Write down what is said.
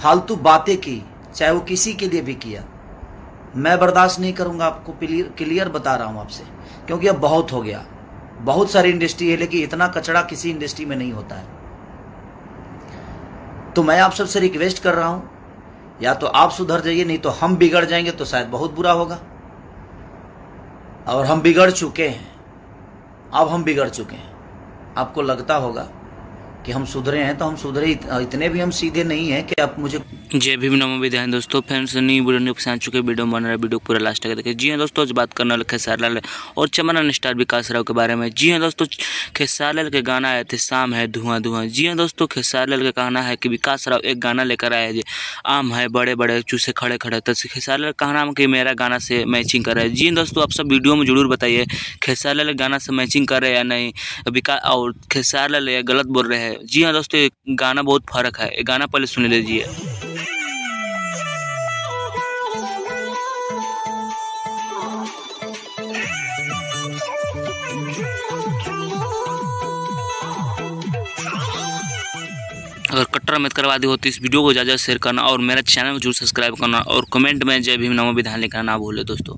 फालतू बातें की, चाहे वो किसी के लिए भी किया, मैं बर्दाश्त नहीं करूंगा। आपको क्लियर बता रहा हूं आपसे, क्योंकि अब बहुत हो गया। बहुत सारी इंडस्ट्री है, लेकिन इतना कचड़ा किसी इंडस्ट्री में नहीं होता है। तो मैं आप सबसे रिक्वेस्ट कर रहा हूं, या तो आप सुधर जाइए, नहीं तो हम बिगड़ जाएंगे, तो शायद बहुत बुरा होगा। और हम बिगड़ चुके हैं, अब हम बिगड़ चुके हैं। आपको लगता होगा कि हम सुधरे हैं, तो हम सुधरे इतने भी हम सीधे नहीं हैं कि आप मुझे। जय भीम नमो विधायन दोस्तों, फ्रेंड्स न्यू वीडियो न्यू पसंद चुके वीडियो बन रहा है, वीडियो पूरा लास्ट तक देखिए। जी हाँ दोस्तों, आज बात करने वाले खेसारी लाल और चमन स्टार विकास राव के बारे में। जी हाँ दोस्तों, खेसारी लाल के गाना आए थे शाम है धुआं धुआं। जी हाँ दोस्तों, खेसारी लाल का कहना है कि विकास राव एक गाना लेकर आए जी, आम है बड़े बड़े चूसे खड़े खड़े। तो खेसारी लाल का कहना है कि मेरा गाना से मैचिंग कर रहा है। जी हाँ दोस्तों, आप सब वीडियो में जरूर बताइए खेसारी लाल गाना से मैचिंग कर रहे हैं या नहीं, विकास और खेसारी लाल ये गलत बोल रहे हैं। जी हाँ दोस्तों, ये गाना बहुत फर्क है, ये गाना पहले सुन लीजिए। अगर कट्टर मत करवा दी हो तो इस वीडियो को ज़्यादा शेयर करना और मेरा चैनल को जरूर सब्सक्राइब करना और कमेंट में जय भीम नमो विधान लिखना ना भूले दोस्तों।